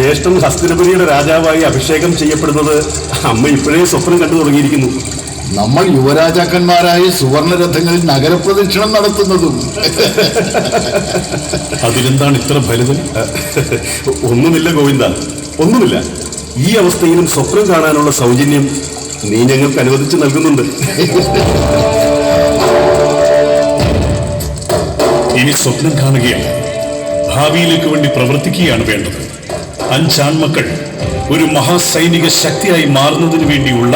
ജ്യേഷ്ഠൻ ഹസ്തിനപുരിയുടെ രാജാവായി അഭിഷേകം ചെയ്യപ്പെടുന്നത് അമ്മ ഇപ്പോഴേ സ്വപ്നം കണ്ടു തുടങ്ങിയിരിക്കുന്നു. നമ്മൾ യുവരാജാക്കന്മാരായ സുവർണരഥങ്ങളിൽ നഗരപ്രദക്ഷിണം നടത്തുന്നതും. അതിലെന്താണ് ഇത്ര ഫലിതം? ഒന്നുമില്ല ഗോവിന്ദ, ഒന്നുമില്ല. ഈ അവസ്ഥയിലും സ്വപ്നം കാണാനുള്ള സൗജന്യം നീ ഞങ്ങൾക്ക് അനുവദിച്ചു നൽകുന്നുണ്ട്. ഇനി സ്വപ്നം കാണുകയാണ്, ഭാവിയിലേക്ക് വേണ്ടി പ്രവർത്തിക്കുകയാണ് വേണ്ടത്. 5 ആൺമക്കൾ ഒരു മഹാസൈനിക ശക്തിയായി മാറുന്നതിന് വേണ്ടിയുള്ള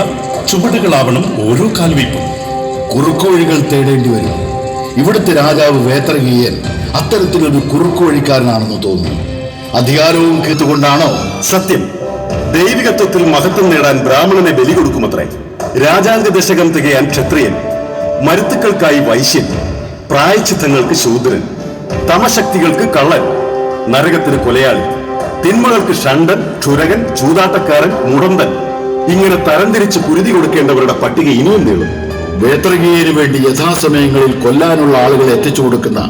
ചുവടുകളാവണം ഓരോ കാൽവയ്പും. കുറുക്കുവഴികൾ തേടേണ്ടി വരും. ഇവിടുത്തെ രാജാവ് വേത്രകീയൻ അത്തരത്തിലൊരു കുറുക്കുവഴിക്കാരനാണെന്ന് തോന്നുന്നു. അധികാരവും കേട്ടുകൊണ്ടാണോ? സത്യം. ദൈവികത്വത്തിൽ മഹത്വം നേടാൻ ബ്രാഹ്മണനെ ബലി കൊടുക്കുമത്രേ. രാജാംഗ ദശകം തികയാൻ ക്ഷത്രിയൻ, മരുത്തുക്കൾക്കായി വൈശ്യൻ, പ്രായച്ചിത്തങ്ങൾക്ക് ശൂദ്രൻ, തമശക്തികൾക്ക് കള്ളൻ, നരകത്തിന് കൊലയാളി, തിന്മകൾക്ക് ഷണ്ടൻ, ക്ഷുരകൻ, ചൂതാട്ടക്കാരൻ, മുടന്തൻ, ഇങ്ങനെ തരംതിരിച്ച് കുരുതി കൊടുക്കേണ്ടവരുടെ പട്ടിക ഇനിയും നീളും. വേത്രകീയന് വേണ്ടി യഥാസമയങ്ങളിൽ കൊല്ലാനുള്ള ആളുകളെ എത്തിച്ചു കൊടുക്കുന്ന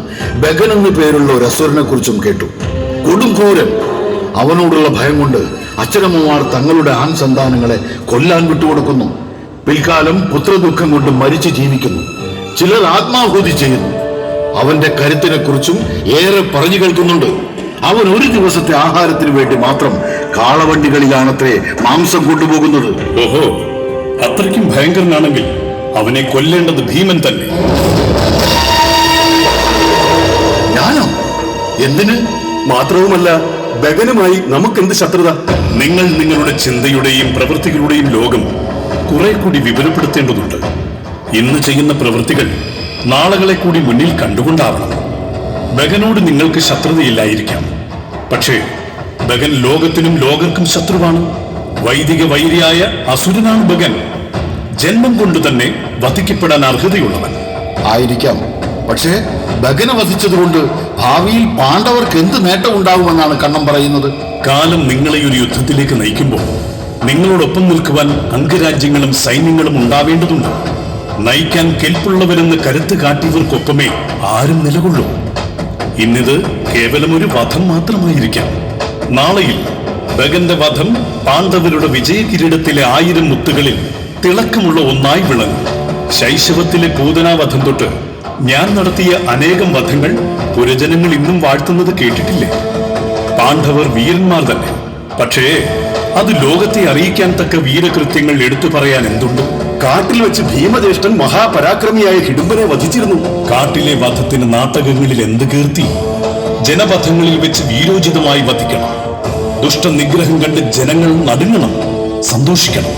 ബഗൻ എന്നു പേരുള്ള ഒരു അസുരനെ കുറിച്ചും കേട്ടു. കൊടുംഘോരൻ. അവനോടുള്ള ഭയം കൊണ്ട് അച്ഛനമ്മമാർ തങ്ങളുടെ ആൺ സന്താനങ്ങളെ കൊല്ലാൻ വിട്ടുകൊടുക്കുന്നു. പിൽക്കാലം പുത്രദുഃഖം കൊണ്ട് മരിച്ചു ജീവിക്കുന്നു. ചിലർ ആത്മാഹൂതി ചെയ്യുന്നു. അവന്റെ കരുത്തിനെ കുറിച്ചും ഏറെ പറഞ്ഞു കേൾക്കുന്നുണ്ട്. അവൻ ഒരു ദിവസത്തെ ആഹാരത്തിന് വേണ്ടി മാത്രം കാളവണ്ടികളിലാണത്രേ മാംസം കൊണ്ടുപോകുന്നത്. ഓഹോ, അത്രയ്ക്കും ഭയങ്കരനാണെങ്കിൽ അവനെ കൊല്ലേണ്ടത് ഭീമൻ തന്നെ. ഞാനോ? എന്തിന്? മാത്രവുമല്ല, ബഗനുമായി നമുക്കെന്ത് ശത്രുത? നിങ്ങൾ നിങ്ങളുടെ ചിന്തയുടെയും പ്രവൃത്തികളുടെയും ലോകം കുറെ കൂടി വിപുലപ്പെടുത്തേണ്ടതുണ്ട്. ഇന്ന് ചെയ്യുന്ന പ്രവൃത്തികൾ നാളുകളെ കൂടി മുന്നിൽ കണ്ടുകൊണ്ടാവണം. ബഗനോട് നിങ്ങൾക്ക് ശത്രുതയില്ലായിരിക്കാം, പക്ഷേ ബഗൻ ലോകത്തിനും ലോകർക്കും ശത്രുവാണ്. വൈദിക വൈരിയായ അസുരനാണ് ബഗൻ. ജന്മം കൊണ്ട് തന്നെ വധിക്കപ്പെടാൻ അർഹതയുള്ളവൻ ആയിരിക്കാം. പക്ഷേ ബഗനെ വധിച്ചതുകൊണ്ട് ഭാവിയിൽ പാണ്ഡവർക്ക് എന്ത് നേട്ടം ഉണ്ടാകുമെന്നാണ് കണ്ണം പറയുന്നത്. കാലം നിങ്ങളെ ഒരു യുദ്ധത്തിലേക്ക് നയിക്കുമ്പോൾ നിങ്ങളോടൊപ്പം നിൽക്കുവാൻ അംഗരാജ്യങ്ങളും സൈന്യങ്ങളും ഉണ്ടാവേണ്ടതുണ്ട്. നയിക്കാൻ കെൽപ്പുള്ളവരെന്ന് കരുത്ത് കാട്ടിയവർക്കൊപ്പമേ ആരും നിലകൊള്ളൂ. ഇന്നിത് കേവലം ഒരു വധം മാത്രമായിരിക്കാം. നാളെയിൽ ബഗന്റെ വധം പാണ്ഡവരുടെ വിജയ കിരീടത്തിലെ 1000 മുത്തുകളിൽ തിളക്കമുള്ള ഒന്നായി വിളങ്ങും. ശൈശവത്തിലെ പൂതനാവധം തൊട്ട് ഞാൻ നടത്തിയ അനേകം വധങ്ങൾ പുരജനങ്ങൾ ഇന്നും വാഴ്ത്തുന്നത് കേട്ടിട്ടില്ലേ? പാണ്ഡവർ വീരന്മാർ തന്നെ. പക്ഷേ അത് ലോകത്തെ അറിയിക്കാൻ തക്ക വീരകൃത്യങ്ങൾ എടുത്തു പറയാൻ എന്തുണ്ട്? കാട്ടിൽ വെച്ച് ഭീമജ്യേഷ്ഠൻ മഹാപരാക്രമിയായ ഹിഡുംബനെ വധിച്ചിരുന്നു. കാട്ടിലെ വധത്തിന് നാട്ടകങ്ങളിൽ എന്ത് കീർത്തി! ജനപഥങ്ങളിൽ വെച്ച് വീരോചിതമായി വധിക്കണം. ദുഷ്ടനിഗ്രഹം കണ്ട് ജനങ്ങൾ നടുങ്ങണം, സന്തോഷിക്കണം.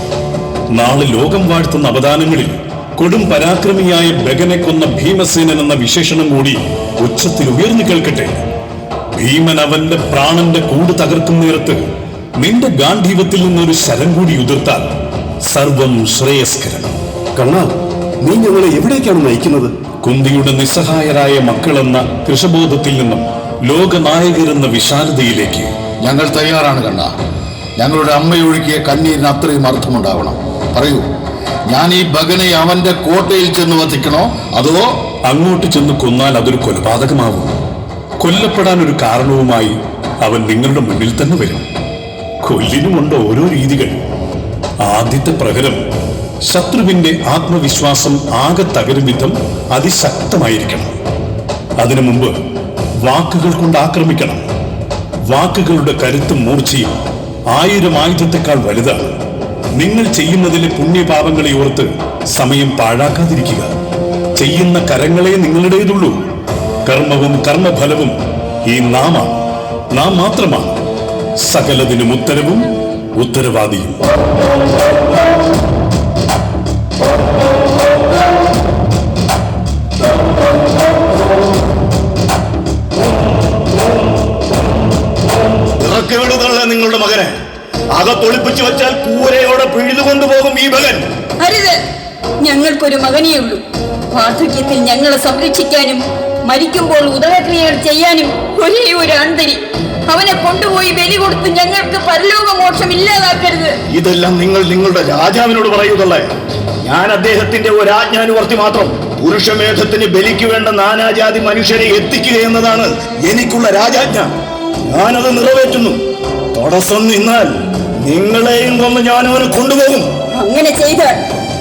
നാളെ ലോകം വാഴ്ത്തുന്ന അവദാനങ്ങളിൽ കൊടും പരാക്രമിയായ ബഗനെ കൊന്ന ഭീമസേനൻ എന്ന വിശേഷണം കൂടി ഉച്ചത്തിൽ ഉയർന്നു കേൾക്കട്ടെ. ഭീമൻ അവന്റെ പ്രാണന്റെ കൂട് തകർക്കും നേരത്ത് നിന്റെ ഗാന്ധീവത്തിൽ നിന്നൊരു ശരം കൂടി ഉതിർത്താൽ സർവം ശ്രേയസ്കരം. കണ്ണാ, നീ ഞങ്ങളെ എവിടേക്കാണ് നയിക്കുന്നത്? കുന്തിയുടെ നിസ്സഹായരായ മക്കളെന്ന കൃഷബോധത്തിൽ നിന്നും ലോകനായകരെന്ന വിശാലതയിലേക്ക്. ഞങ്ങൾ തയ്യാറാണ് കണ്ണ. ഞങ്ങളുടെ അമ്മയൊഴുക്കിയ കണ്ണീരിന് അത്രയും അർത്ഥമുണ്ടാവണം. പറയൂ, ഞാൻ ഈ ബഗനെ അവന്റെ കോട്ടയിൽ ചെന്ന് വധിക്കണോ, അതോ അങ്ങോട്ട് ചെന്ന് കൊന്നാൽ അതൊരു കൊലപാതകമാവും. കൊല്ലപ്പെടാൻ ഒരു കാരണവുമായി അവൻ നിങ്ങളുടെ മുന്നിൽ തന്നെ വരും. കൊല്ലിനുമുണ്ട് ഓരോ രീതികൾ. ആദ്യത്തെ പ്രഹരം ശത്രുവിന്റെ ആത്മവിശ്വാസം ആകെ തകരും വിധം അതിശക്തമായിരിക്കണം. അതിനു മുമ്പ് വാക്കുകൾ കൊണ്ട് ആക്രമിക്കണം. വാക്കുകളുടെ കരുത്തും മൂർച്ചയും 1000 ആയുധത്തെക്കാൾ വലുതാണ്. നിങ്ങൾ ചെയ്യുന്നതിലെ പുണ്യപാപങ്ങളെ ഓർത്ത് സമയം പാഴാക്കാതിരിക്കുക. ചെയ്യുന്ന കരങ്ങളെ നിങ്ങളുടേതുള്ളൂ. കർമ്മവും കർമ്മഫലവും ഈ നാം മാത്രമാണ്. സകലതിനും ഉത്തരവും ഉത്തരവാദിയും. നിങ്ങളുടെ മകനെ അകത്തൊളിപ്പിച്ചു വെച്ചാൽ കൂരയോടെ പിഴുതുകൊണ്ടുപോകും ഈ മകൻ. അരുത്, ഞങ്ങൾക്കൊരു മകനേ ഉള്ളൂ. വാർദ്ധക്യത്തിൽ ഞങ്ങളെ സംരക്ഷിക്കാനും മരിക്കുമ്പോൾ ഉദരക്രിയകൾ ചെയ്യാനും ഒരേ ഒരു ആന്തരി. അവനെ കൊണ്ടുപോയി ബലി കൊടുത്ത് ഞങ്ങൾക്ക് പരലോകമോക്ഷം ഇല്ലാതാക്കരുത്. ഇതെല്ലാം നിങ്ങൾ നിങ്ങളുടെ രാജാവിനോട് പറയൂതല്ലേ. ഞാൻ അദ്ദേഹത്തിന്റെ ഒരു ആജ്ഞാനുവർത്തി മാത്രം. പുരുഷമേധത്തിന് ബലിക്ക് വേണ്ട നാനാജാതി മനുഷ്യരെ എത്തിക്കുക എന്നതാണ് എനിക്കുള്ള രാജാജ്ഞ. ഞാനത് നിറവേറ്റുന്നു. തടസ്സം നിന്നാൽ നിങ്ങളെയും കൊന്ന് ഞാൻ അവനെ കൊണ്ടുപോകും. അങ്ങനെ ചെയ്താൽ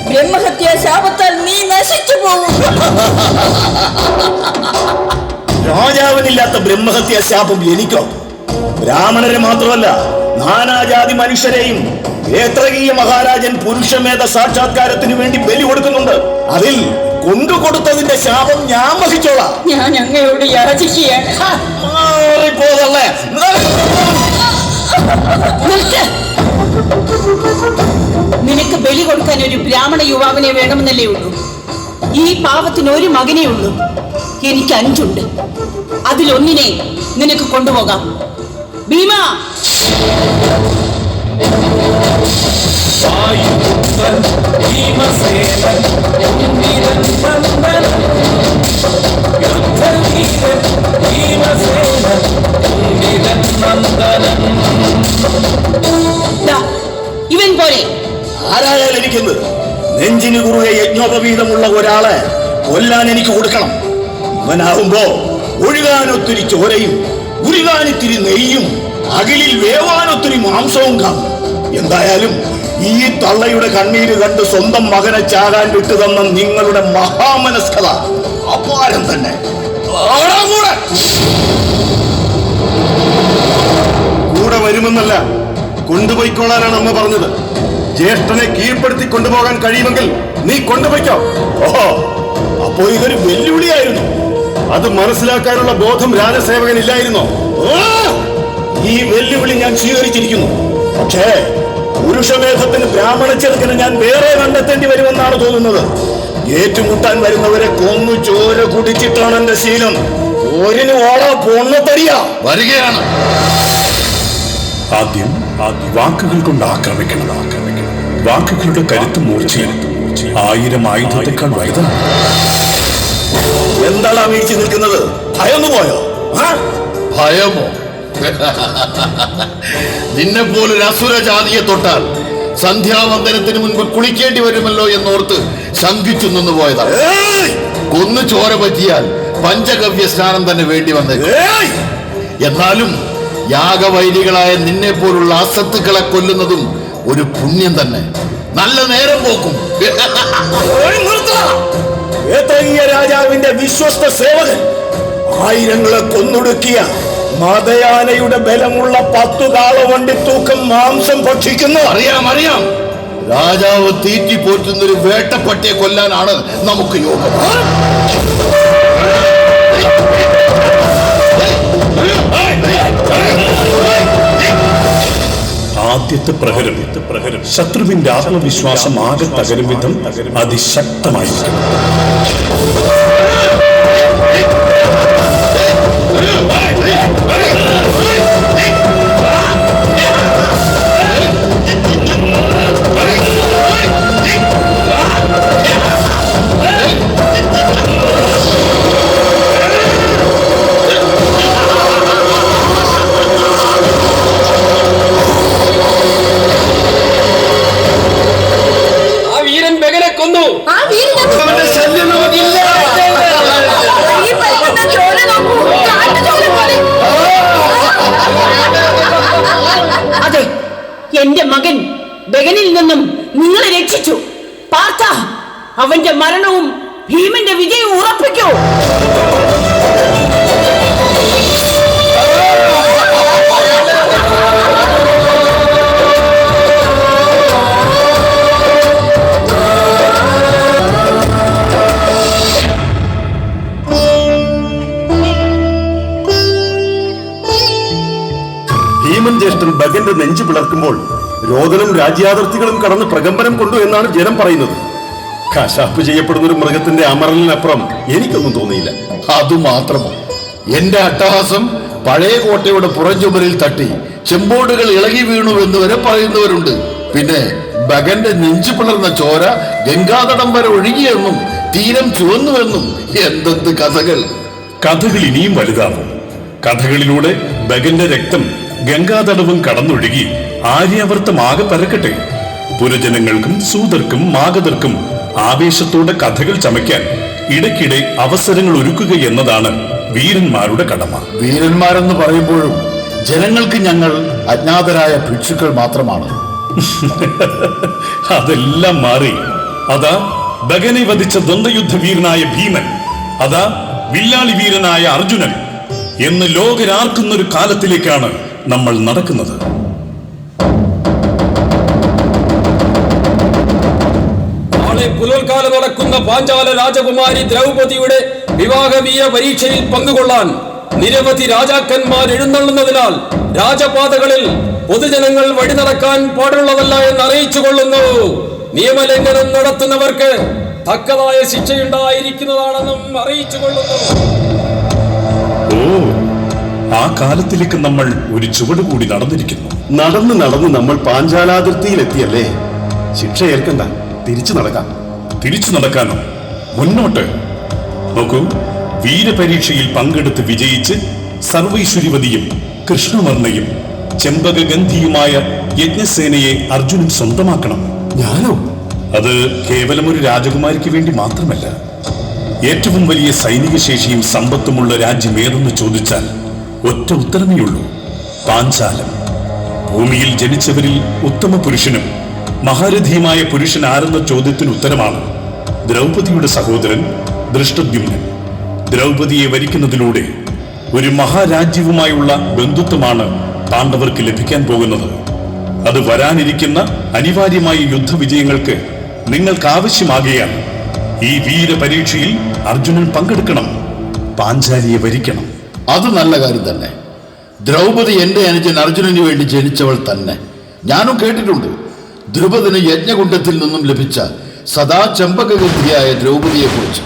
ബ്രഹ്മഹത്യാ ശാപത്താൽ നീ നശിച്ചു പോകും. രാജാവിനില്ലാത്ത ബ്രഹ്മഹത്യാ ശാപം എനിക്കോ? ബ്രാഹ്മണരെ മാത്രമല്ല, നാനാജാതി മനുഷ്യരെയും ഏത്രകീയ മഹാരാജൻ പുരുഷമേധ സാക്ഷാത്കാരത്തിന് വേണ്ടി ബലി കൊടുക്കുന്നുണ്ട്. അതിൽ കൊണ്ടുകൊടുത്തതിന്റെ ശാപം ഞാൻ വഹിച്ചോളാം. ഞാൻ അങ്ങയോട് യാചിക്കുകയാണ്. മാറിപ്പോതല്ലേ? നിനക്ക് ബലി കൊടുക്കാൻ ഒരു ബ്രാഹ്മണ യുവാവിനെ വേണമെന്നല്ലേ ഉള്ളൂ. ഈ പാവത്തിന് ഒരു മകനേ ഉള്ളൂ. എനിക്ക് 5 ഉണ്ട്. അതിലൊന്നിനെ നിനക്ക് കൊണ്ടുപോകാം. ഭീമ, ഇവൻ പോലെ ആരായാലും എനിക്കെന്ത്? നെഞ്ചിന് കുറുകെ യജ്ഞോപവീതമുള്ള ഒരാളെ കൊല്ലാൻ എനിക്ക് കൊടുക്കണം. ഇവനാവുമ്പോ ഒഴുകാനൊത്തിരി ചോരയും ഉരുകാനിത്തിരി നെയ്യും അകിലിൽ വേവാനൊത്തിരി മാംസവും കാണും. എന്തായാലും ഈ തള്ളയുടെ കണ്ണീര് കണ്ട് സ്വന്തം മകനെ ചാകാൻ വിട്ടുതന്ന നിങ്ങളുടെ മഹാമനസ്കത അപാരം തന്നെ. കൂടെ വരുമെന്നല്ല, കൊണ്ടുപോയിക്കോളാനാണ് അമ്മ പറഞ്ഞത്. ജ്യേഷ്ഠനെ കീഴ്പ്പെടുത്തി കൊണ്ടുപോകാൻ കഴിയുമെങ്കിൽ നീ കൊണ്ടുപോയിക്കോ. ഓഹോ, അപ്പോ ഇതൊരു വെല്ലുവിളിയായിരുന്നു. അത് മനസ്സിലാക്കാനുള്ള ബോധം രാജസേവകനില്ലായിരുന്നോ? ഈ വെല്ലുവിളി ഞാൻ സ്വീകരിച്ചിരിക്കുന്നു. പക്ഷേ പുരുഷമേധത്തിന് ബ്രാഹ്മണ ചെറുക്കനെ ഞാൻ വേറെ കണ്ടെത്തേണ്ടി വരുമെന്നാണ് തോന്നുന്നത്. ഏറ്റുമുട്ടാൻ വരുന്നവരെ കൊന്നു ചോര കുടിച്ചിട്ടാണ് എന്റെ ശീലം. ഓരിന് ഓടാ പൊണ്ണത്തടിയ വരികയാണ്. ആദ്യം വാക്കുകൾ കൊണ്ട് ആക്രമിക്കണം. വാക്കുകളുടെ കരുത്ത് മൂർച്ചയും 1000 ആയുധത്തെക്കാൾ വലുതാണ്. എന്താണ് വീഴ്ച നിൽക്കുന്നത്? ഭയന്നു പോയോ? ഭയമോ? നിന്നെ പോലൊരു അസുരജാതിയെ തൊട്ടാൽ സന്ധ്യാവന്ദനത്തിന് മുൻപ് കുളിക്കേണ്ടി വരുമല്ലോ എന്നോർത്ത് ശങ്കിച്ചു നിന്ന് പോയതാണ്. കൊന്നു ചോര പറ്റിയാൽ പഞ്ചഗവ്യ സ്നാനം തന്നെ വേണ്ടി വന്നേക്കും. എന്നാലും യാഗവൈരികളായ നിന്നെ പോലുള്ള അസത്തുക്കളെ കൊല്ലുന്നതും ഒരു പുണ്യം തന്നെ. നല്ല നേരം പോക്കും. ഏതീയ രാജാവിന്റെ വിശ്വസ്ത സേവകൻ ആയിരങ്ങളെ കൊന്നൊടുക്കിയ മതയാനയുടെ ബലമുള്ള 10 കാളവണ്ടി തൂക്കം മാംസം ഭക്ഷിക്കുന്നു. അറിയാം. രാജാവ് തീറ്റി പോറ്റുന്നൊരു വേട്ടപ്പട്ടിയെ കൊല്ലാനാണ് നമുക്ക് യോഗം. ആദ്യത്തെ പ്രഹരം ശത്രുവിന്റെ ആത്മവിശ്വാസം ആകെ തകരും വിധം അതിശക്തമായിരിക്കും. അതെ, എന്റെ മകൻ ബഗനിൽ നിന്നും നിങ്ങളെ രക്ഷിച്ചു. പാർത്ഥ, അവന്റെ മരണവും ഭീമന്റെ വിജയവും ഉറപ്പിക്കൂ. ഭീമൻ ജ്യേഷ്ഠൻ ബഗന്റെ നെഞ്ചു പിളർക്കുമ്പോൾ രോദനം രാജ്യാതിർത്തികളും കടന്ന് പ്രകമ്പനം കൊണ്ടു എന്നാണ് ജനം പറയുന്നത്. കശാപ്പ് ചെയ്യപ്പെടുന്ന ഒരു മൃഗത്തിന്റെ അമറലിനപ്പുറം എനിക്കൊന്നും തോന്നിയില്ല. അതുമാത്രമോ, എന്റെ അട്ടഹാസം പഴയ കോട്ടയുടെ പുറംചുമരിൽ തട്ടി ചെമ്പോടുകൾ ഇളകി വീണു എന്ന് വരെ പറയുന്നവരുണ്ട്. പിന്നെ ബഗന്റെ നെഞ്ചു പിളർന്ന ചോര ഗംഗാതടം വരെ ഒഴുകിയെന്നും തീരം ചുവന്നുവെന്നും എന്തെന്ത് കഥകൾ. കഥകൾ ഇനിയും വലുതാവും. കഥകളിലൂടെ ബഗന്റെ രക്തം ഗംഗാതടവും കടന്നൊഴുകി ആര്യാവർത്തമാകെ പരക്കട്ടെ. പുരജനങ്ങൾക്കും സൂതർക്കും മാഗധർക്കും ആവേശത്തോടെ കഥകൾ ചമയ്ക്കാൻ ഇടയ്ക്കിടെ അവസരങ്ങൾ ഒരുക്കുക എന്നതാണ് വീരന്മാരുടെ കടമ. വീരന്മാരെന്ന് പറയുമ്പോഴും ജനങ്ങൾക്ക് ഞങ്ങൾ അജ്ഞാതരായ ഭിക്ഷുക്കൾ മാത്രമാണ്. അതെല്ലാം മാറി. അതാ ബഗനെ വധിച്ച ദ്വന്ദ്വയുദ്ധ വീരനായ ഭീമൻ, അതാ വില്ലാളി വീരനായ അർജുനൻ എന്ന് ലോകരാർക്കുന്നൊരു കാലത്തിലേക്കാണ് നമ്മൾ നടക്കുന്നത്. നാളെ പുലർക്കാലം നടക്കുന്ന പാഞ്ചാല രാജകുമാരി ദ്രൗപദിയുടെ വിവാഹവീയ പരീക്ഷയിൽ പങ്കുകൊള്ളാൻ നിരവധി രാജാക്കന്മാർ എഴുന്നള്ളുന്നതിനാൽ രാജപാതകളിൽ പൊതുജനങ്ങൾ വഴി നടക്കാൻ പാടുള്ളതല്ല എന്ന് അറിയിച്ചു കൊള്ളുന്നു. നിയമലംഘനം നടത്തുന്നവർക്ക് തക്കതായ ശിക്ഷയുണ്ടായിരിക്കുന്നതാണെന്നും അറിയിച്ചു കൊള്ളുന്നു. ഓ, ആ കാലത്തിലേക്ക് നമ്മൾ ഒരു ചുവട് കൂടി നടന്നിരിക്കുന്നു. നടന്ന് നടന്ന് നമ്മൾ പാഞ്ചാലാതിർത്തിയിലെത്തിയല്ലേ. ശിക്ഷ ഏൽക്കണ്ട, തിരിച്ചു നടക്കാം. തിരിച്ചു നടക്കാനോ? മുന്നോട്ട് നോക്കൂ. വീരപരീക്ഷയിൽ പങ്കെടുത്ത് വിജയിച്ച് സർവൈശ്വര്യവതിയും കൃഷ്ണവർണ്ണയും ചെമ്പകഗന്ധിയുമായ യജ്ഞസേനയെ അർജുനൻ സ്വന്തമാക്കണം. ഞാനോ? അത് കേവലം ഒരു രാജകുമാരിക്ക് വേണ്ടി മാത്രമല്ല. ഏറ്റവും വലിയ സൈനിക ശേഷിയും സമ്പത്തുമുള്ള രാജ്യം ഏതെന്ന് ചോദിച്ചാൽ ഒറ്റ ഉത്തരമേയുള്ളൂ: പാഞ്ചാലം. ഭൂമിയിൽ ജനിച്ചവരിൽ ഉത്തമ പുരുഷനും മഹാരഥിയുമായ പുരുഷൻ ആരെന്ന ചോദ്യത്തിന് ഉത്തരമാണ് ദ്രൗപദിയുടെ സഹോദരൻ ദൃഷ്ടദ്യുമ്നൻ. ദ്രൗപദിയെ വരിക്കുന്നതിലൂടെ ഒരു മഹാരാജ്യവുമായുള്ള ബന്ധുത്വമാണ് പാണ്ഡവർക്ക് ലഭിക്കാൻ പോകുന്നത്. അത് വരാനിരിക്കുന്ന അനിവാര്യമായ യുദ്ധവിജയങ്ങൾക്ക് നിങ്ങൾക്ക് ആവശ്യമാകുകയാണ്. ഈ വീരപരീക്ഷയിൽ അർജുനൻ പങ്കെടുക്കണം, പാഞ്ചാലിയെ വരിക്കണം. അത് നല്ല കാര്യം തന്നെ. ദ്രൗപദി എന്റെ അനുജൻ അർജുനന് വേണ്ടി ജനിച്ചവൾ തന്നെ. ഞാനും കേട്ടിട്ടുണ്ട് ദ്രുപദന് യജ്ഞകുണ്ഡത്തിൽ നിന്നും ലഭിച്ച സദാ ചെമ്പകഗന്ധിയായ ദ്രൗപദിയെ കുറിച്ച്.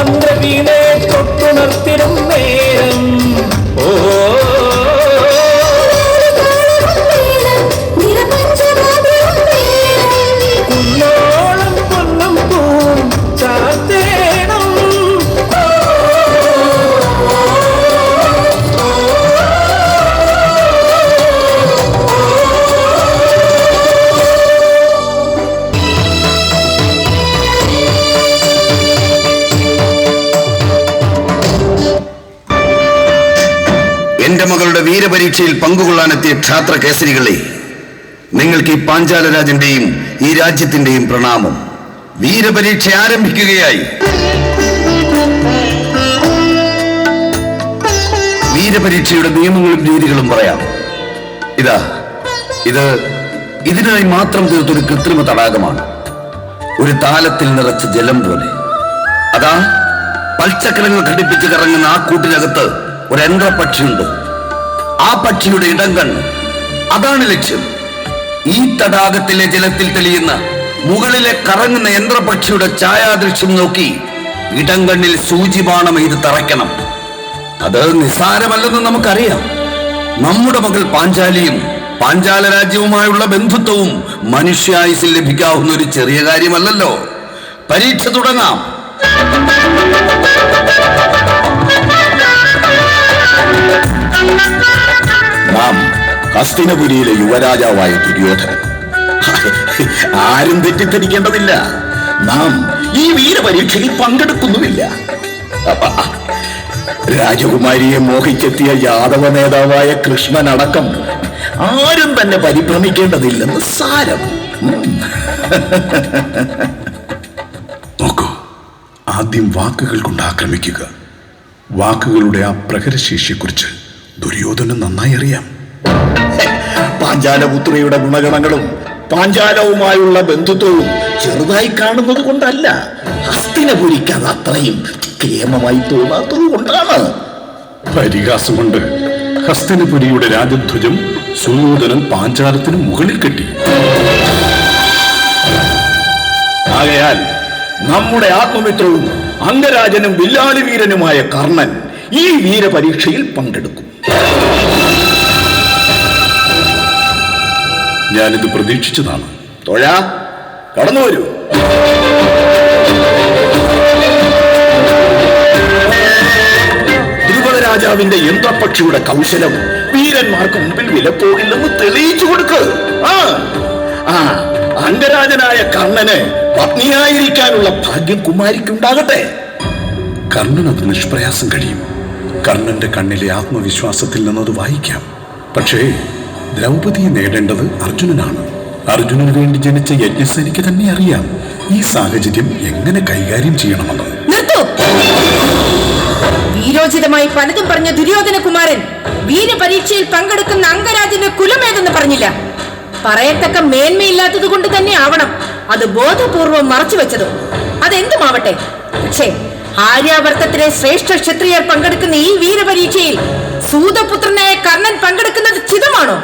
മന്ത്രവീണെ തൊട്ടുണർത്തിടും നേരം ഓ കുന്നോളം പൊന്നും പൂം ചാത്തേണം എന്റെ മകളുടെ വീരപരീക്ഷയിൽ പങ്കുകൊള്ളാനെത്തിയ ക്ഷാത്ര കേസരികളെ, നിങ്ങൾക്ക് ഈ പാഞ്ചാലരാജന്റെയും ഈ രാജ്യത്തിന്റെയും പ്രണാമം. വീരപരീക്ഷ ആരംഭിക്കുകയായി. വീരപരീക്ഷയുടെ നിയമങ്ങളും രീതികളും പറയാം. ഇതിനായി മാത്രം തീർത്തൊരു കൃത്രിമ തടാകമാണ്. ഒരു താലത്തിൽ നിറച്ച ജലം പോലെ. അതാ പൽച്ചക്രങ്ങൾ ഘടിപ്പിച്ച് കറങ്ങുന്ന ആ കൂട്ടിനകത്ത് ഒരു യന്ത്രപക്ഷിയുണ്ട്. ആ പക്ഷിയുടെ ഇടംകണ്ണ്, അതാണ് ലക്ഷ്യം. ഈ തടാകത്തിലെ ജലത്തിൽ തെളിയുന്ന മുകളിലെ കറങ്ങുന്ന യന്ത്രപക്ഷിയുടെ ഛായാദൃശ്യം നോക്കി ഇടംകണ്ണിൽ സൂചിബാണം ഇത് തറയ്ക്കണം. അത് നിസ്സാരമല്ലെന്ന് നമുക്കറിയാം. നമ്മുടെ മകൾ പാഞ്ചാലിയും പാഞ്ചാല രാജ്യവുമായുള്ള ബന്ധുത്വവും മനുഷ്യായുസിൽ ലഭിക്കാവുന്ന ഒരു ചെറിയ കാര്യമല്ലല്ലോ. പരീക്ഷ തുടങ്ങാം. നാം ഹസ്തിനപുരിയിലെ യുവരാജാവായ ദുര്യോധനൻ. ആരും തെറ്റിദ്ധരിക്കേണ്ടതില്ല, നാം ഈ വീരപരീക്ഷയിൽ പങ്കെടുക്കുന്നുമില്ല. രാജകുമാരിയെ മോഹിച്ചെത്തിയ യാദവ നേതാവായ കൃഷ്ണനടക്കം ആരും തന്നെ പരിഭ്രമിക്കേണ്ടതില്ലെന്ന് സാരം. നോക്കൂ, ആദ്യം വാക്കുകൾ കൊണ്ട് ആക്രമിക്കുക. വാക്കുകളുടെ ആ പ്രഹരശേഷിയെക്കുറിച്ച് ദുര്യോധനൻ നന്നായി അറിയാം. പാഞ്ചാലപുത്രിയുടെ ഗുണഗണങ്ങളും പാഞ്ചാലവുമായുള്ള ബന്ധുത്വവും ചെറുതായി കാണുന്നത് കൊണ്ടല്ല, ഹസ്തിനപുരിക്ക് അത് അത്രയും കേമമായി തോന്നാത്തത് കൊണ്ടാണ്. പരിഹാസം കൊണ്ട് ഹസ്തിനപുരിയുടെ രാജധ്വജം സുയോധനൻ പാഞ്ചാലത്തിന് മുകളിൽ കെട്ടി. ആകയാൽ നമ്മുടെ ആത്മമിത്രവും അംഗരാജനും വില്ലാളി വീരനുമായ കർണൻ ഈ വീരപരീക്ഷയിൽ പങ്കെടുക്കും. ഞാനിത് പ്രതീക്ഷിച്ചതാണ്. തോഴ, കടന്നു വരൂ. ധ്രുവരാജാവിന്റെ യന്ത്രപക്ഷിയുടെ കൗശലം വീരന്മാർക്ക് മുമ്പിൽ വിലപ്പോകില്ലെന്ന് തെളിയിച്ചു കൊടുക്ക്. അംഗരാജനായ കർണന് പത്നിയായിരിക്കാനുള്ള ഭാഗ്യം കുമാരിക്കുണ്ടാകട്ടെ. കർണൻ അത് നിഷ്പ്രയാസം കഴിയും. കർണന്റെ കണ്ണിലെ ആത്മവിശ്വാസത്തിൽ നിന്നത് വായിക്കാം. പക്ഷേ ദ്രൗപദിയെ നേടേണ്ടത് അർജുനനാണ്. അർജുനന് വേണ്ടി ജനിച്ച യജ്ഞസേനയ്ക്ക് തന്നെ അറിയാം ഈ സാഹചര്യം എങ്ങനെ കൈകാര്യം ചെയ്യണമെന്ന്. നിർത്തൂ. വീരോചിതമായി പലതും പറഞ്ഞ ദുര്യോധനകുമാരൻ വീരപരീക്ഷയിൽ പങ്കെടുക്കുന്ന അംഗരാജന്റെ കുലമേതെന്ന് പറഞ്ഞില്ല. പറയത്തക്ക മേന്മയില്ലാത്തത് കൊണ്ട് തന്നെ ആവണം അത് ബോധപൂർവം മറച്ചുവെച്ചത്. അതെന്തുമാവട്ടെ, പക്ഷേ ആര്യാവർത്തത്തിലെ ശ്രേഷ്ഠ ക്ഷത്രിയർ പങ്കെടുക്കുന്ന ഈ വീരപരീക്ഷയിൽ സൂതപുത്രനായ കർണൻ പങ്കെടുക്കുന്നത് ചിതമാണോ?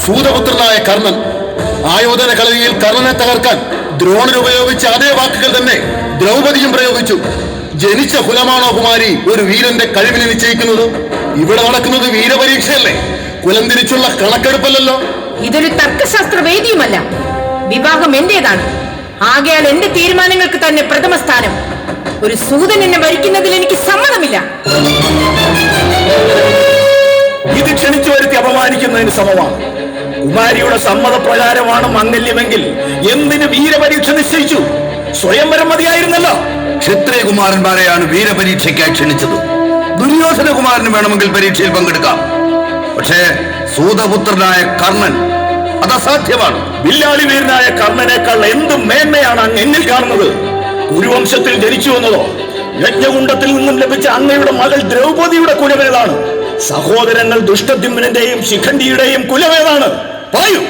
സൂതപുത്രനായ കർണൻ ആയോധന കളരിയിൽ കർണനെ തകർക്കാൻ ദ്രോണർ ഉപയോഗിച്ച അതേ വാക്കുകൾ തന്നെ ദ്രൗപദിയും പ്രയോഗിച്ചു. ജനിച്ച കുലമാണോ കുമാരി ഒരു വീരന്റെ കഴിവിനെ നിശ്ചയിക്കുന്നത്? ഇവിടെ നടക്കുന്നത് വീരപരീക്ഷയല്ലേ, കുലം തിരിച്ചുള്ള കണക്കെടുപ്പല്ലോ. ഇതൊരു തർക്കശാസ്ത്ര വേദിയുമല്ല. വിവാഹം എന്റേതാണ്. ആകയാൽ എന്റെ തീരുമാനങ്ങൾക്ക് തന്നെ പ്രഥമ സ്ഥാനം. ഒരു സൂതൻ എന്നെ ഭരിക്കുന്നതിൽ എനിക്ക് സമ്മതമില്ല. ഇത് ക്ഷണിച്ചു വരുത്തി അപമാനിക്കുന്നതിന് സമമാണ്. കുമാരിയുടെ സമ്മതപ്രകാരമാണ് മംഗല്യമെങ്കിൽ എന്തിന് വീരപരീക്ഷ നിശ്ചയിച്ചു? സ്വയംവരം മതിയായിരുന്നല്ലോ. ക്ഷത്രിയകുമാരന്മാരെയാണ് വീരപരീക്ഷയ്ക്കായി ക്ഷണിച്ചത്. ദുര്യോധനകുമാരന് വേണമെങ്കിൽ പരീക്ഷയിൽ പങ്കെടുക്കാം. പക്ഷേ സൂതപുത്രനായ കർണൻ അത് അസാധ്യമാണ്. വില്ലാളി വീരനായ കർണനേക്കാൾ എന്ത് മേന്മയാണ് അങ്ങ് എന്നിൽ കാണുന്നത്? കുരുവംശത്തിൽ ജനിച്ചു വന്നതോ? യജ്ഞകുണ്ടത്തിൽ നിന്നും ലഭിച്ച അങ്ങയുടെ മകൾ ദ്രൗപദിയുടെ കുലമേതാണ്? സഹോദരങ്ങൾ ദുഷ്ടദ്യുമ്നന്റെയും ശിഖണ്ഡിയുടെയും കുലമേതാണ്? പറയൂ.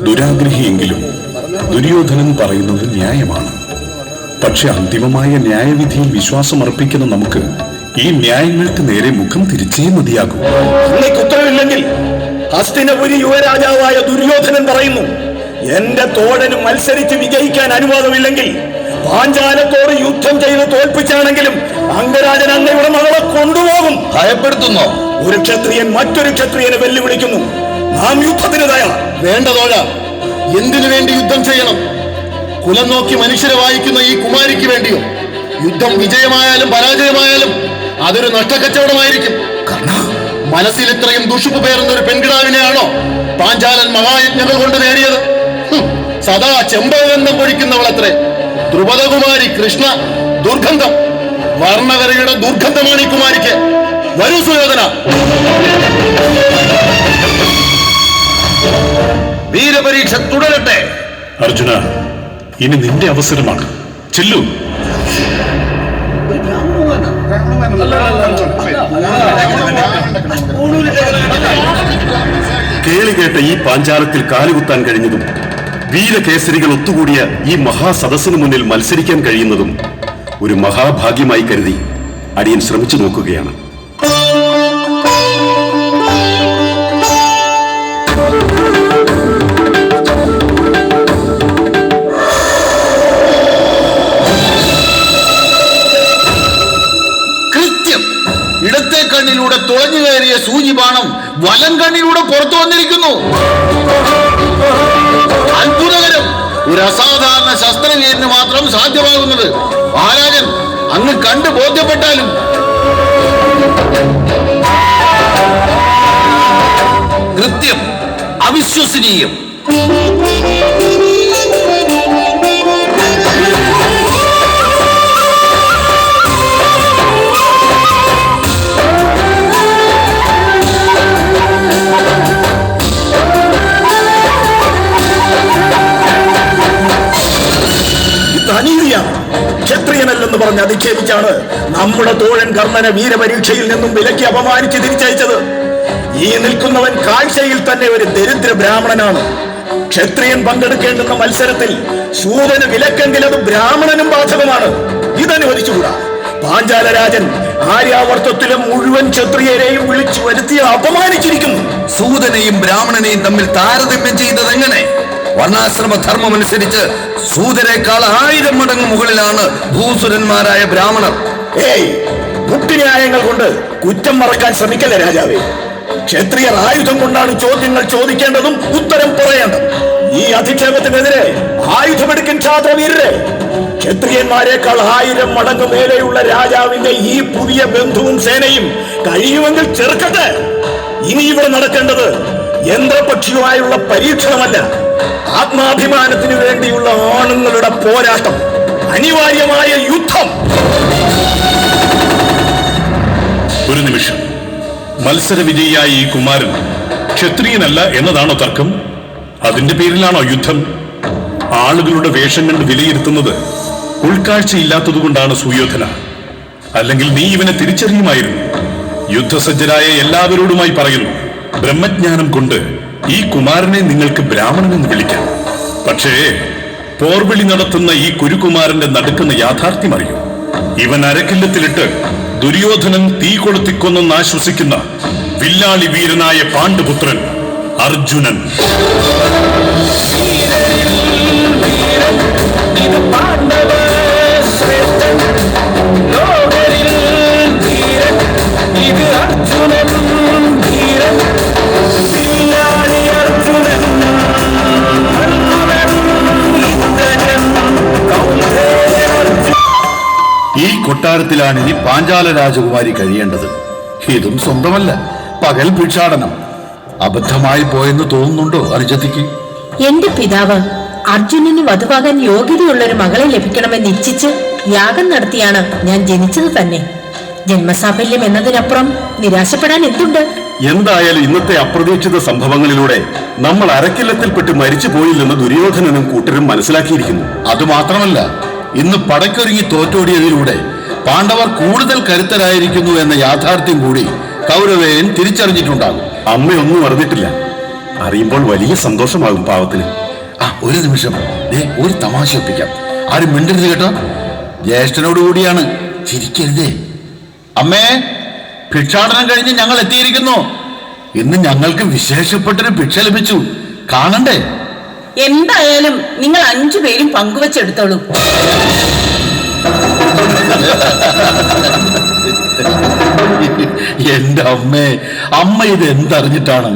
ദുരാഗ്രഹിയെങ്കിലും ദുര്യോധനൻ പറയുന്നത് ന്യായമാണ്. പക്ഷെ അന്തിമമായ ന്യായവിധിയിൽ വിശ്വാസം അർപ്പിക്കുന്ന നമുക്ക് ഈ ന്യായങ്ങൾക്ക് നേരെ മുഖം തിരിച്ചേ മതിയാകൂ. അങ്ങേക്ക് ഉത്തരവില്ലെങ്കിൽ ഹസ്തിനപുരി യുവരാജാവായ ദുര്യോധനൻ പറയുന്നു, എന്റെ തോഴന് മത്സരിച്ച് വിജയിക്കാൻ അനുവാദമില്ലെങ്കിൽ പാഞ്ചാലത്തോട് യുദ്ധം ചെയ്ത് തോൽപ്പിച്ചാണെങ്കിലും അംഗരാജൻ അങ്ങയുടെ മകളെ കൊണ്ടുപോകും. ഭയപ്പെടുത്തുന്നോ? ഒരു ക്ഷത്രിയൻ മറ്റൊരു ക്ഷത്രിയനെ വെല്ലുവിളിക്കുന്നു. നാം യുദ്ധത്തിന് തയ്യാർ. വേണ്ട തോഴ, എന്തിനു വേണ്ടി യുദ്ധം ചെയ്യണം? കുലം നോക്കി മനുഷ്യരെ വായിക്കുന്ന ഈ കുമാരിക്ക് വേണ്ടിയോ? യുദ്ധം വിജയമായാലും പരാജയമായാലും അതൊരു നഷ്ടക്കച്ചവടമായിരിക്കും. മനസ്സിൽ ഇത്രയും ദുഷിപ്പ് പേറുന്ന ഒരു പെൺകിടാവിനെയാണോ പാഞ്ചാലൻ മഹായജ്ഞങ്ങൾ കൊണ്ട് നേടിയത്? സദാ ചെമ്പകന്ധം പൊഴിക്കുന്നവളത്രേ ദ്രുപദകുമാരി. കൃഷ്ണ, ദുർഗന്ധം, വർണ്ണകരയുടെ ദുർഗന്ധമാണ് ഈ കുമാരിക്ക്. വരൂ സുയോധന. വീരപരീക്ഷ തുടരട്ടെ. അർജുന, ഇനി നിന്റെ അവസരമാണ്. ചെല്ലൂ. കേളി കേട്ട ഈ പാഞ്ചാലത്തിൽ കാലുകുത്താൻ കഴിഞ്ഞതും വീരകേസരികൾ ഒത്തുകൂടിയ ഈ മഹാസദസ്സിനു മുന്നിൽ മത്സരിക്കാൻ കഴിയുന്നതും ഒരു മഹാഭാഗ്യമായി കരുതി അടിയൻ ശ്രമിച്ചു നോക്കുകയാണ്. ഇടത്തെ കണ്ണിലൂടെ തുളഞ്ഞു കയറിയ സൂചിബാണം വലം കണ്ണിലൂടെ പുറത്തു വന്നിരിക്കുന്നു. അത്ഭുതകരം! ഒരു അസാധാരണ ശസ്ത്രവീരന് മാത്രം സാധ്യമാകുന്നത്. മഹാരാജൻ അങ്ങ് കണ്ടു ബോധ്യപ്പെട്ടാലും. കൃത്യം, അവിശ്വസനീയം. അനീതിയാണ്. ക്ഷത്രിയനല്ലെന്ന് പറഞ്ഞ് അധിക്ഷേപിച്ചാണ് നമ്മുടെ തോഴൻ കർണനെ വീരപരീക്ഷയിൽ നിന്നും വിലക്കി അപമാനിച്ച് തിരിച്ചയച്ചത്. ഈ നിൽക്കുന്നവൻ കാഴ്ചയിൽ തന്നെ ഒരു ദരിദ്ര ബ്രാഹ്മണനാണ്. ക്ഷത്രിയൻ പങ്കെടുക്കേണ്ടുന്ന മത്സരത്തിൽ ശൂരന് വിലക്കെങ്കിൽ അത് ബ്രാഹ്മണനും ബാധകമാണ്. ഇതനുവദിച്ചുകൂടാ. പാഞ്ചാലരാജൻ ആര്യാവർത്തത്തിലെ മുഴുവൻ ക്ഷത്രിയരെയും വിളിച്ചു വരുത്തി അപമാനിച്ചിരിക്കുന്നു. സൂതനെയും ബ്രാഹ്മണനെയും തമ്മിൽ താരതമ്യം ചെയ്തത് എങ്ങനെ? വർണ്ണാശ്രമ ധർമ്മം അനുസരിച്ച് സൂതനേക്കാൾ 1000 മടങ്ങ് മുകളിലാണ് ഭൂസുരന്മാരായ ബ്രാഹ്മണർ. മുക്തിന്യായങ്ങൾ കൊണ്ട് കുറ്റം മറക്കാൻ ശ്രമിക്കല്ല രാജാവേ. ക്ഷത്രിയർ ആയുധം കൊണ്ടാണ് ചോദ്യങ്ങൾ ചോദിക്കേണ്ടതും ഉത്തരം പറയേണ്ടതും. ഈ അധിക്ഷേപത്തിനെതിരെ ആയുധമെടുക്കും ക്ഷാത്രവീരരെ. ക്ഷത്രിയന്മാരെക്കാൾ 1000 മടങ്ങ് മേലെയുള്ള രാജാവിന്റെ ഈ പുതിയ ബന്ധുവും സേനയും കഴിയുമെങ്കിൽ ചെറുക്കട്ടെ. ഇനി ഇവിടെ നടക്കേണ്ടത് യന്ത്രപക്ഷിയുമായുള്ള പരീക്ഷണമല്ല, ആത്മാഭിമാനത്തിന് വേണ്ടിയുള്ള ആണുങ്ങളുടെ പോരാട്ടം, അനിവാര്യമായ യുദ്ധം. ഒരു നിമിഷം. മത്സര വിജയിയായ ഈ കുമാരൻ ക്ഷത്രിയനല്ല എന്നതാണോ തർക്കം? അതിന്റെ പേരിലാണോ യുദ്ധം? ആളുകളുടെ വേഷം കണ്ട് വിലയിരുത്തുന്നത് ഉൾക്കാഴ്ചയില്ലാത്തതുകൊണ്ടാണ് സുയോധന. അല്ലെങ്കിൽ നീ ഇവനെ തിരിച്ചറിയുമായിരുന്നു. യുദ്ധസജ്ജരായ എല്ലാവരോടുമായി പറയുന്നു, ബ്രഹ്മജ്ഞാനം കൊണ്ട് ഈ കുമാരനെ നിങ്ങൾക്ക് ബ്രാഹ്മണനെന്ന് വിളിക്കാം. പക്ഷേ പോർവിളി നടത്തുന്ന ഈ കുരുകുമാരന്റെ നടുക്കുന്ന യാഥാർത്ഥ്യം അറിയൂ. ഇവൻ അരക്കില്ലത്തിലിട്ട് ദുര്യോധനൻ തീ കൊളുത്തിക്കൊന്നെന്ന് ആശ്വസിക്കുന്ന വില്ലാളി വീരനായ പാണ്ഡുപുത്രൻ അർജുനൻ. ഈ കൊട്ടാരത്തിലാണ് ഇനി പാഞ്ചാല രാജകുമാരി കഴിയേണ്ടത്. ഇതും സ്വന്തമല്ല, പകൽ ഭിക്ഷാടനം. അബദ്ധമായി പോയെന്ന് തോന്നുന്നുണ്ടോ അനുജത്തിക്ക്? എന്റെ പിതാവ് അർജുനന് വധുവാകാൻ യോഗ്യതയുള്ള ഒരു മകളെ ലഭിക്കണമെന്ന് ഇച്ഛിച്ച് യാഗം നടത്തിയാണ് ഞാൻ ജനിച്ചത് തന്നെ. ജന്മസാഫല്യം എന്നതിനപ്പുറം നിരാശപ്പെടാൻ എന്തുണ്ട്? എന്തായാലും ഇന്നത്തെ അപ്രതീക്ഷിത സംഭവങ്ങളിലൂടെ നമ്മൾ അരക്കില്ലത്തിൽപ്പെട്ട് മരിച്ചു പോയില്ലെന്ന് ദുര്യോധനനും കൂട്ടരും മനസ്സിലാക്കിയിരിക്കുന്നു. അതുമാത്രമല്ല, ഇന്ന് പടയ്ക്കൊരുങ്ങി തോറ്റോടിയതിലൂടെ പാണ്ഡവർ കൂടുതൽ കരുത്തരായിരിക്കുന്നു എന്ന യാഥാർത്ഥ്യം കൂടി കൗരവേയൻ തിരിച്ചറിഞ്ഞിട്ടുണ്ടാകും. അമ്മയൊന്നും അറിഞ്ഞിട്ടില്ല. അറിയുമ്പോൾ വലിയ സന്തോഷമാകും പാവത്തിന്. ഒരു നിമിഷം, ഒരു തമാശ ഒപ്പിക്കാം. ആരും മിണ്ടരുത് കേട്ടോ. ജ്യേഷ്ഠനോട് കൂടിയാണ്, ചിരിക്കരുതേ. അമ്മേ, ഭിക്ഷാടനം കഴിഞ്ഞ് ഞങ്ങൾ എത്തിയിരിക്കുന്നു. ഇന്ന് ഞങ്ങൾക്ക് വിശേഷപ്പെട്ടൊരു ഭിക്ഷ ലഭിച്ചു. കാണണ്ടേ? എന്തായാലും നിങ്ങൾ 5 പേരും പങ്കുവെച്ചെടുത്തോളൂ. എന്റെ അമ്മേ, അമ്മ ഇത് എന്തറിഞ്ഞിട്ടാണ്?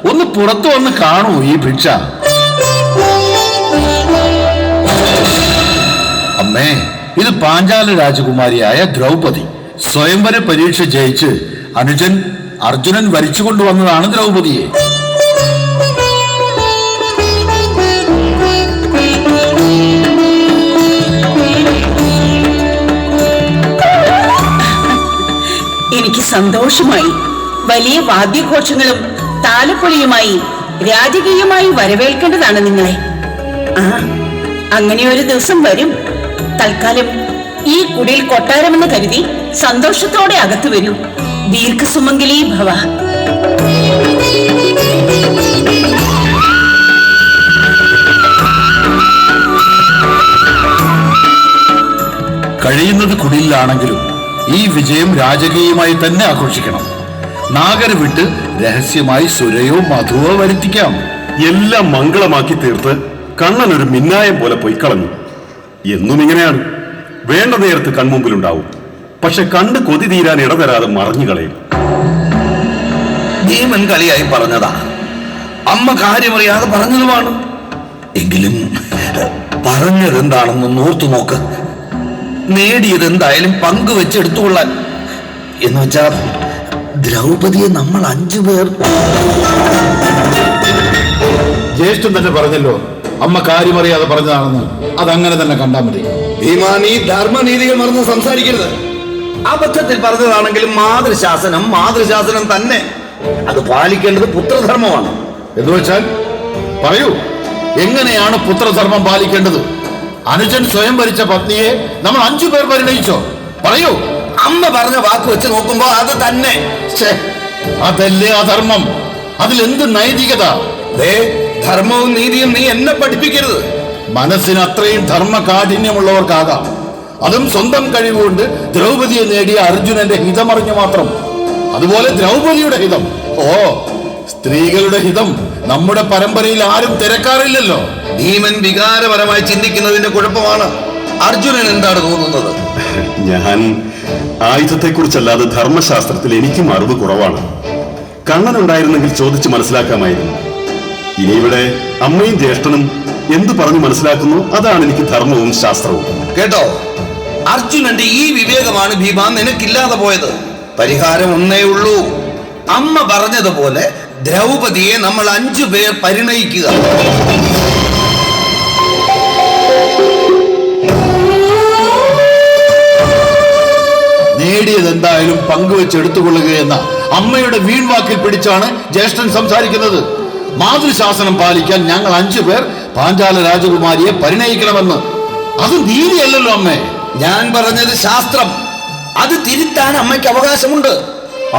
ഒന്ന് പുറത്തു വന്ന് കാണൂ ഈ ഭിക്ഷ. അമ്മേ, ഇത് പാഞ്ചാല രാജകുമാരിയായ ദ്രൗപദി. സ്വയംവര പരീക്ഷ ജയിച്ച് അനുജൻ അർജുനൻ വരിച്ചുകൊണ്ടുവന്നതാണ് ദ്രൗപദിയെ. എനിക്ക് സന്തോഷമായി. വലിയ വാദ്യഘോഷങ്ങളും താലപ്പൊലിയുമായി രാജകീയമായി വരവേൽക്കേണ്ടതാണ് നിങ്ങളെ. അങ്ങനെ ഒരു ദിവസം വരും. തൽക്കാലം ഈ കുടിൽ കൊട്ടാരമെന്ന് കരുതി സന്തോഷത്തോടെ അകത്തു വരൂ. ദീർഘസുമംഗലീ ഭവ. കഴിയുന്നത് കുടിലാണെങ്കിലും ഈ വിജയം രാജകീയമായി തന്നെ ആഘോഷിക്കണം. നാഗര് വിട്ട് രഹസ്യമായി സുരയോ മധുവോ വരുത്തിക്കാം. എല്ലാം മംഗളമാക്കി തീർത്ത് കണ്ണൻ ഒരു മിന്നായം പോലെ പൊയ്ക്കളഞ്ഞു. എന്നും ഇങ്ങനെയാണ്. വേണ്ട നേരത്ത് കൺമുമ്പിലുണ്ടാവും. പക്ഷെ കണ്ട് കൊതി തീരാൻ ഇടതരാതെ മറഞ്ഞു കളയും. ഭീമൻ കളിയായി പറഞ്ഞതാ, അമ്മ കാര്യമറിയാതെ പറഞ്ഞതുമാണ്. എങ്കിലും പറഞ്ഞതെന്താണെന്ന് ഓർത്തു നോക്ക്. നേടിയത് എന്തായാലും പങ്കുവെച്ചെടുത്തുകൊള്ളാൻ. എന്ന് വെച്ചാ ദ്രൗപദിയെ നമ്മൾ 5 പേർ. ജ്യേഷ്ഠൻ തന്നെ പറഞ്ഞല്ലോ അമ്മ കാര്യമറിയാതെ പറഞ്ഞതാണെന്ന്. അതങ്ങനെ തന്നെ കണ്ടാൽ മതി. ഭീമാ, നീ ധർമ്മനീതികൾ മറന്ന് സംസാരിക്കരുത്. അബദ്ധത്തിൽ പറഞ്ഞതാണെങ്കിലും മാതൃശാസനം തന്നെ. അത് പാലിക്കേണ്ടത് പുത്രധർമ്മമാണ്. എന്ന് വെച്ചാൽ പറയൂ, എങ്ങനെയാണ് പുത്രധർമ്മം പാലിക്കേണ്ടത്? അനുജൻ സ്വയം ഭരിച്ച പത്നിയെ നമ്മൾ 5 പേർ പരിണയിച്ചോ? പറയൂ. അമ്മ പറഞ്ഞ വാക്ക് വെച്ച് നോക്കുമ്പോ അത് തന്നെ. അതല്ലേ അധർമ്മം? അതിലെന്ത് നൈതികത? ധർമ്മവും നീതിയും നീ എന്നെ പഠിപ്പിക്കരുത്. മനസ്സിന് അത്രയും ധർമ്മ കാഠിന്യമുള്ളവർക്കാകാം. അതും സ്വന്തം കഴിവുകൊണ്ട് ദ്രൗപദിയെ നേടിയ അർജുനന്റെ ഹിതമറിഞ്ഞു മാത്രം. അതുപോലെ ദ്രൗപദിയുടെ ഹിതം, സ്ത്രീകളുടെ ഹിതം നമ്മുടെ പരമ്പരയിൽ ആരും തിരക്കാറില്ലല്ലോ. ഭീമൻ വികാരപരമായി ചിന്തിക്കുന്നതിന്റെ കുഴപ്പമാണ്. അർജുനൻ എന്താണ് തോന്നുന്നത്? ഞാൻ ആയുധത്തെക്കുറിച്ചല്ലാതെ ധർമ്മശാസ്ത്രത്തിൽ എനിക്കും അറിവ് കുറവാണ്. കണ്ണനുണ്ടായിരുന്നെങ്കിൽ ചോദിച്ച് മനസ്സിലാക്കാമായിരുന്നു. ഇനി ഇവിടെ അമ്മയും ജ്യേഷ്ഠനും എന്തു പറഞ്ഞു മനസ്സിലാക്കുന്നു അതാണ് എനിക്ക് ധർമ്മവും ശാസ്ത്രവും. കേട്ടോ, അർജുനന്റെ ഈ വിവേകമാണ് ഭീമ നിനക്കില്ലാതെ പോയത്. പരിഹാരം ഒന്നേ ഉള്ളൂ. അമ്മ പറഞ്ഞതുപോലെ ദ്രൗപദിയെ നമ്മൾ 5 പേർ പരിണയിക്കുക. നേടിയത് എന്തായാലും പങ്കുവെച്ചെടുത്തുകൊള്ളുക എന്ന അമ്മയുടെ വീൺവാക്കിൽ പിടിച്ചാണ് ജ്യേഷ്ഠൻ സംസാരിക്കുന്നത്. മാതൃശാസനം പാലിക്കാൻ ഞങ്ങൾ 5 പേർ പാഞ്ചാല രാജകുമാരിയെ പരിണയിക്കണമെന്ന്. അത് നീതിയല്ലല്ലോ അമ്മേ. ഞാൻ പറഞ്ഞത് ശാസ്ത്രം. അത് തിരുത്താൻ അമ്മയ്ക്ക് അവകാശമുണ്ട്.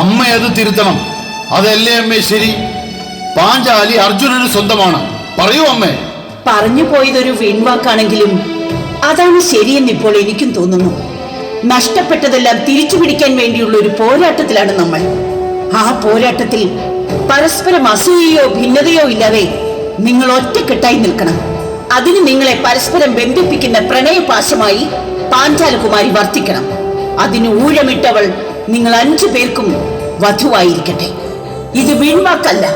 അമ്മ അത് തിരുത്തണം. അതല്ലേ അമ്മേ ശരി? പാഞ്ചാലി അർജുനന് സ്വന്തമാണ്. പറയൂ അമ്മേ. പറഞ്ഞു പോയതൊരു വീൺവാക്കാണെങ്കിലും അതാണ് ശരിയെന്നിപ്പോൾ എനിക്കും തോന്നുന്നു. നഷ്ടപ്പെട്ടതെല്ലാം തിരിച്ചു പിടിക്കാൻ വേണ്ടിയുള്ള ഒരു പോരാട്ടത്തിലാണ് നമ്മൾ. ആ പോരാട്ടത്തിൽ പരസ്പരം അസൂയയോ ഭിന്നതയോ ഇല്ലാതെ നിങ്ങൾ ഒറ്റക്കെട്ടായി നിൽക്കണം. അതിന് നിങ്ങളെ പരസ്പരം ബന്ധിപ്പിക്കുന്ന പ്രണയപാശമായി പാഞ്ചാലകുമാരി വർത്തിക്കണം. അതിന് ഊഴമിട്ടവൾ നിങ്ങൾ 5 പേർക്കും വധുവായിരിക്കട്ടെ. ഇത് വീൺവാക്കല്ല,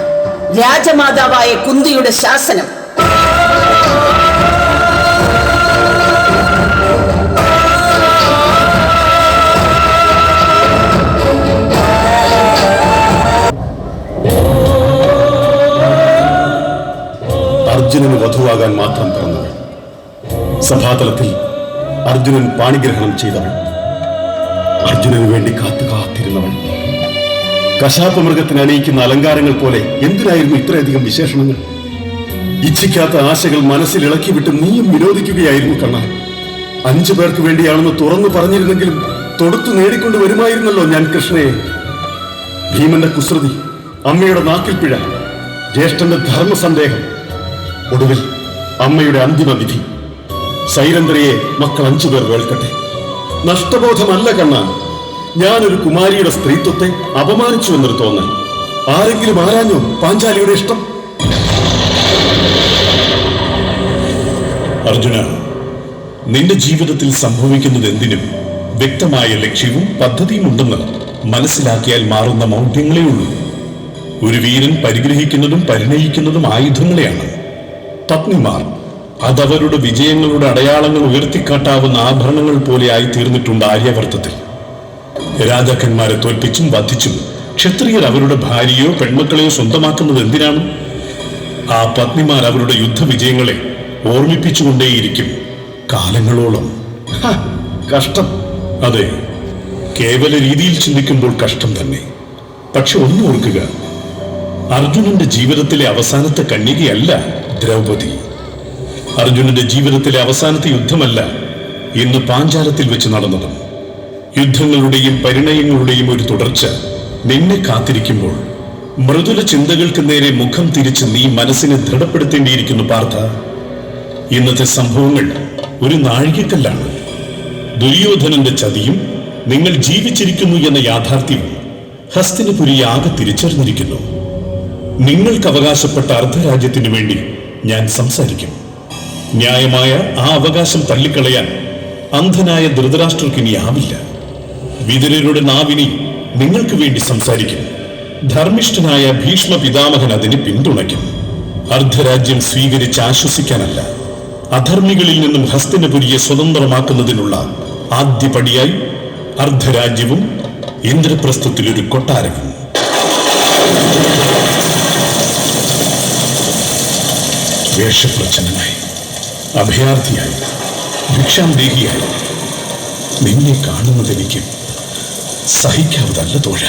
രാജമാതാവായ കുന്തിയുടെ ശാസനം. അർജുനന് വധുവാകാൻ മാത്രം പിറന്നവൾ. സഭാതലത്തിൽ അർജുനൻ പാണിഗ്രഹണം ചെയ്തവൾ. അർജുനന് വേണ്ടി കാത്തിരുന്നവൾ. കശാപ്പമൃഗത്തിന് അണിയിക്കുന്ന അലങ്കാരങ്ങൾ പോലെ എന്തിനായിരുന്നു ഇത്രയധികം വിശേഷണങ്ങൾ? ഇച്ഛിക്കാത്ത ആശകൾ മനസ്സിൽ ഇളക്കി വിട്ട് നീയും വിനോദിക്കുകയായിരുന്നു കണ്ണ. 5 പേർക്ക് വേണ്ടിയാണെന്ന് തുറന്നു പറഞ്ഞിരുന്നെങ്കിലും തൊടുത്തു നേടിക്കൊണ്ട് വരുമായിരുന്നല്ലോ ഞാൻ കൃഷ്ണയെ. ഭീമന്റെ കുസൃതി, അമ്മയുടെ നാക്കിൽ പിഴ, ജ്യേഷ്ഠന്റെ ധർമ്മസന്ദേഹം, ഒടുവിൽ അമ്മയുടെ അന്തിമ വിധി. സൈരന്ധ്രയെ മക്കൾ 5 പേർ വേൾക്കട്ടെ. നഷ്ടബോധമല്ല കണ്ണ, ഞാനൊരു കുമാരിയുടെ സ്ത്രീത്വത്തെ അപമാനിച്ചു എന്നൊരു തോന്നൽ. ആരെങ്കിലും ആരാഞ്ഞോ പാഞ്ചാലിയുടെ ഇഷ്ടം? അർജുന, നിന്റെ ജീവിതത്തിൽ സംഭവിക്കുന്നത് എന്തിനും വ്യക്തമായ ലക്ഷ്യവും പദ്ധതിയും ഉണ്ടെന്ന് മനസ്സിലാക്കിയാൽ മാറുന്ന മൗഢ്യങ്ങളേ ഉള്ളൂ. ഒരു വീരൻ പരിഗ്രഹിക്കുന്നതും പരിണയിക്കുന്നതും ആയുധങ്ങളെയാണ്. പത്നിമാർ അതവരുടെ വിജയങ്ങളുടെ അടയാളങ്ങൾ ഉയർത്തിക്കാട്ടാവുന്ന ആഭരണങ്ങൾ പോലെയായി തീർന്നിട്ടുണ്ട് ആര്യവർത്തത്തിൽ. രാജാക്കന്മാരെ തോൽപ്പിച്ചും വധിച്ചും ക്ഷത്രിയർ അവരുടെ ഭാര്യയോ പെൺമക്കളെയോ സ്വന്തമാക്കുന്നത് എന്തിനാണ്? ആ പത്നിമാർ അവരുടെ യുദ്ധവിജയങ്ങളെ ഓർമ്മിപ്പിച്ചുകൊണ്ടേയിരിക്കും കാലങ്ങളോളം. കഷ്ടം. അതെ, കേവല രീതിയിൽ ചിന്തിക്കുമ്പോൾ കഷ്ടം തന്നെ. പക്ഷെ ഒന്ന് ഓർക്കുക, അർജുനന്റെ ജീവിതത്തിലെ അവസാനത്തെ കന്യകയല്ല ദ്രൗപദി. അർജുനന്റെ ജീവിതത്തിലെ അവസാനത്തെ യുദ്ധമല്ല ഇന്ന് പാഞ്ചാലത്തിൽ വെച്ച് നടന്നത്. യുദ്ധങ്ങളുടെയും പരിണയങ്ങളുടെയും ഒരു തുടർച്ച നിന്നെ കാത്തിരിക്കുമ്പോൾ മൃദുല ചിന്തകൾക്ക് നേരെ മുഖം തിരിച്ച് നീ മനസ്സിനെ ദൃഢപ്പെടുത്തേണ്ടിയിരിക്കുന്നു പാർത്ഥ. ഇന്നത്തെ സംഭവങ്ങൾ ഒരു നാഴികക്കല്ലാണ്. ദുര്യോധനന്റെ ചതിയും നിങ്ങൾ ജീവിച്ചിരിക്കുന്നു എന്ന യാഥാർത്ഥ്യവും ഹസ്തിനപുരി ആകെ തിരിച്ചറിഞ്ഞിരിക്കുന്നു. നിങ്ങൾക്ക് അവകാശപ്പെട്ട അർദ്ധരാജ്യത്തിനു വേണ്ടി ഞാൻ സംസാരിക്കും. ന്യായമായ ആ അവകാശം തള്ളിക്കളയാൻ അന്ധനായ ധൃതരാഷ്ട്രർക്ക് ഇനി ആവില്ല. വിതുരരുടെ നാവിനി നിങ്ങൾക്ക് വേണ്ടി സംസാരിക്കും. ധർമ്മിഷ്ഠനായ ഭീഷ്മ പിതാമഹൻ അതിനെ പിന്തുണയ്ക്കും. അർദ്ധരാജ്യം സ്വീകരിച്ച് ആശ്വസിക്കാനല്ല, അധർമ്മികളിൽ നിന്നും ഹസ്തിനപുരിയെ സ്വതന്ത്രമാക്കുന്നതിനുള്ള ആദ്യപടിയായി അർദ്ധരാജ്യവും ഇന്ദ്രപ്രസ്ഥത്തിലൊരു കൊട്ടാരവും. വേഷപ്രച്ഛന്നനായി, അഭയാർത്ഥിയായി, ഭിക്ഷാന്തേഹിയായി നിന്നെ കാണുന്നതെനിക്ക് സഹിക്കാവതല്ല തോഴ.